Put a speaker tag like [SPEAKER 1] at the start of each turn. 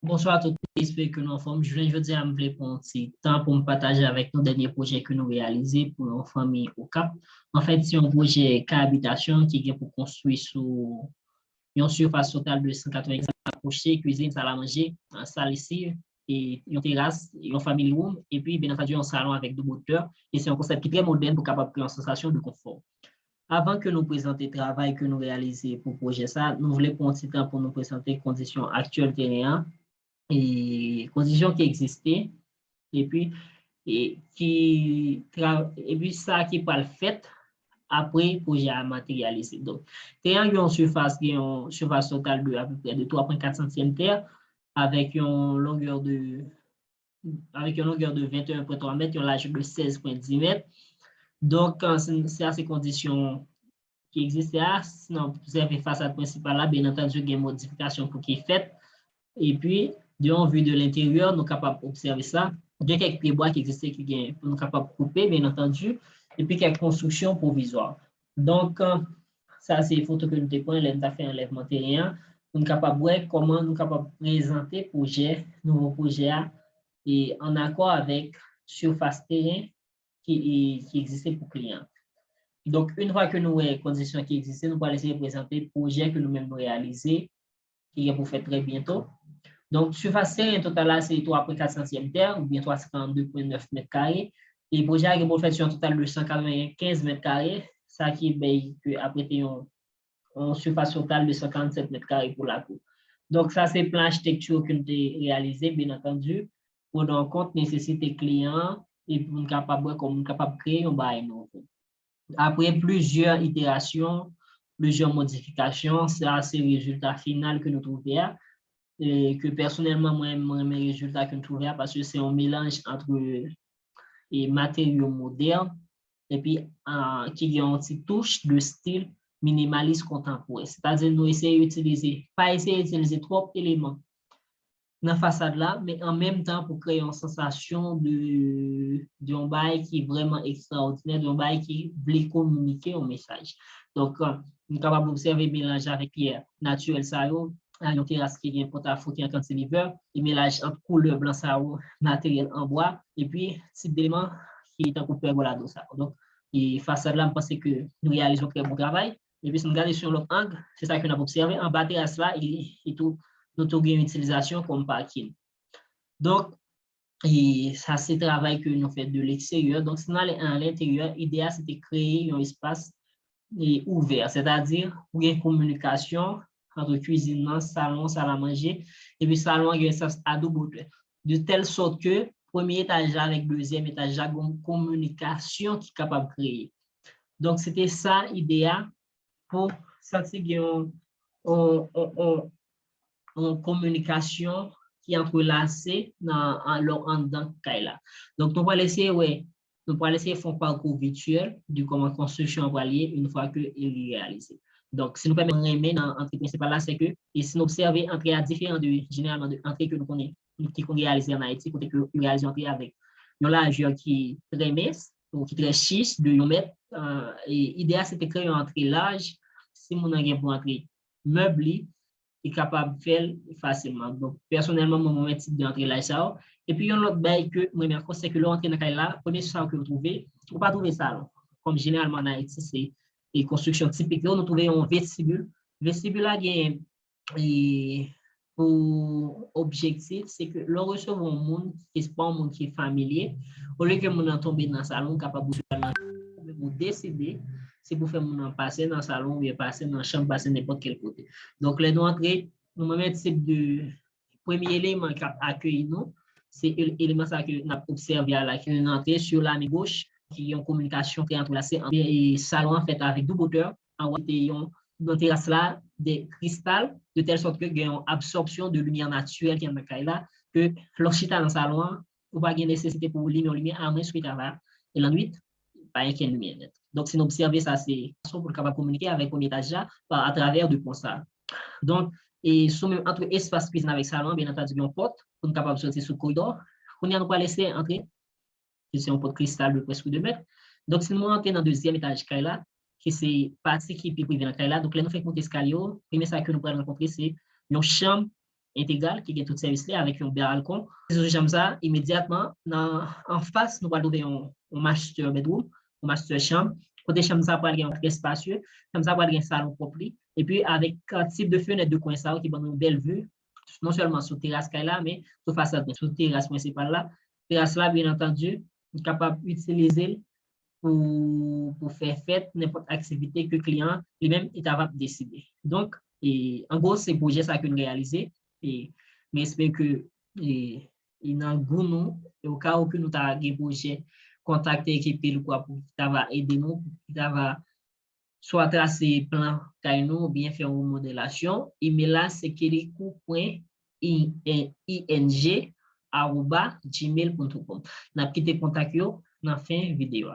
[SPEAKER 1] Bonsoir à tous, j'espère que nous en forme. Je veux dire, me pour un petit temps pour me partager avec nos derniers projets que nous réalisés pour nos familles au Cap. En fait, c'est un projet cohabitation qui est pour construire sous une surface totale de 180 accrochés, cuisine, salle à manger, un salle ici, et une terrasse, et un family room, et puis bien entendu un salon avec deux moteurs. Et c'est un concept qui est très moderne pour capable créer une sensation de confort. Avant que nous présenter le travail que nous réalisons pour le projet, ça, nous voulons prendre un petit temps pour nous présenter les conditions actuelles terrain et conditions qui existaient et puis et puis ça qui pas le fait après le projet a matérialisé. Donc, terrain qui a une surface totale de à peu près de 3,4 cm terre avec une longueur de 21,3 mètres et un large de 16,10 mètres. Donc, c'est à ces conditions qui existaient là. Sinon, vous avez façade principale là, bien entendu, il y a une modification pour qui est faite. Et puis, en vue de l'intérieur, nous sommes capables d'observer ça. Il y a quelques pieds-bois qui existent qui nous sommes capables de couper, bien entendu, et puis quelques constructions provisoires. Donc, ça, c'est les photos que nous avons prises, nous avons fait un enlèvement terrien. Nous sommes capables de voir comment nous sommes capables de présenter le projet, nouveau projet, et en accord avec surface terrain qui existait pour le client. Donc, une fois que nous avons les conditions qui existent, nous allons essayer de présenter le projet que nous-mêmes réalisé, qui est pour faire très bientôt. Donc, surface terrain total, c'est 3,4 centièmes terre, ou bien 352,9 mètres carrés. Et le projet a pour fait sur un total de 195 mètres carrés, ça qui est après une surface totale de 147 mètres carrés pour la cour. Donc, ça, c'est le plan architecture que nous avons réalisé, bien entendu, pour en compte nécessité client et pour nous capable de créer un bail nouveau. Après plusieurs itérations, plusieurs modifications, ça, c'est le résultat final que nous trouvons. Et que personnellement, moi, mes résultats que je trouve parce que c'est un mélange entre les matériaux modernes et puis qui a une petite touche de style minimaliste contemporain. C'est-à-dire, nous essayons d'utiliser, pas essayer d'utiliser trop d'éléments dans la façade là, mais en même temps pour créer une sensation d'un bail qui est vraiment extraordinaire, d'un bail qui veut communiquer un message. Donc, nous sommes capables d'observer le mélange avec pierre naturelle, ça une terrasse qui est porte à faux qui est un cantilever, et mélange entre couleur blanc ça matériel en bois, et puis type d'élément qui est un coup de pergola. Donc, et façade là, je pense que nous réalisons un très bon travail. Et puis, si nous regardons sur l'autre angle, c'est ça qu'on a observé. En bas de terrasse là, et tout, notre utilisation comme parking. Donc, et ça, c'est le travail que nous faisons de l'extérieur. Donc, sinon, à l'intérieur, l'idéal, c'était de créer un espace ouvert, c'est-à-dire pour une communication entre cuisine, salon, salle à manger, et puis salon, il y a un espace à double, de telle sorte que premier étage avec deuxième étage, il y a une communication qui est capable de créer. Donc, c'était ça l'idéal pour sentir en communication qui est entrelacée dans là. Donc, nous allons laisser, nous allons laisser faire un parcours virtuel du comment construction va lier une fois qu'il est réalisé. Donc, si nous permettons de remettre dans l'entrée principale là, c'est que, et si nous observons entrée à différents généralement de entrées que nous connaissons, qui sont réalisées en Haïti, côté que nous réalisons entrée avec une largeur qui est très mince, ou qui est très chiche, de 1 mètre. Et l'idéal, c'est de créer une entrée large, si nous avons pour entrer meublée, est capable de faire facilement. Donc, personnellement, mon type d'entrée là, ça. Et puis, il y a un autre bail que, moi, c'est que l'entrée dans là, premier ça que vous trouvez, vous ne pas trouver ça. Là. Comme généralement en Haïti, c'est une construction typique. Là, nous trouvons un vestibule. Vestibule là, il y a pour objectif, c'est que l'on reçoit un monde qui n'est pas un monde qui est familier. Au lieu que mon tombe dans le salon, capable de décider si vous faites mon passer dans le salon ou passer dans la chambre, passer n'importe quel côté. Donc, les nous entrées, nous mettons type de premier élément qui accueille nous, c'est l'élément que nous avons observé à la entrée sur la main gauche, qui est en communication qui est entrelacée en salon en fait avec double hauteur. En haut, dans terrasse là, des cristals, de telle sorte que il y a une absorption de lumière naturelle qui est dans le là, que lorsque dans le salon, vous n'avez pas nécessité pour lumière à moins suite à et la nuit, pas une lumière nette. Donc, si nous observons ça, c'est pour capable communiquer avec le premier étage à travers du pont ça. Donc, et entre espace cuisine avec salon, bien entendu, une porte pour nous capable de sortir sous le corridor. On y a pas laisser entrer, c'est un porte cristal de presque 2 mètres. Donc, si nous rentrons dans le deuxième étage là, qui c'est partie qui est privée dans là, donc là, nous faisons monter escalier. Premier ça que nous pourrons rencontrer, c'est une chambre intégral qui est tout service là avec un balcon. J'aime ça immédiatement en face nous allons trouver un master bedroom, un master chambre. Côté chambre ça va être très spacieux, chambre ça va être un salon propre et puis avec un type de fenêtre de coin ça qui donne une belle vue non seulement sur terrasse là mais sur façade sur terrasse principale là. Terrasse là bien entendu, capable d'utiliser pour faire fête n'importe activité que le client lui-même est capable de décider. Donc, en gros, c'est projet ça que nous réalisons. Mais j'espère que il y a un goût, au cas où nous avons des projets, contacter l'équipe pour qui va aider nous, pour qui va soit tracer plan ou bien faire une modélation. Email là, c'est kirikou.ing@gmail.com. N'a quitté contact dans fin vidéo.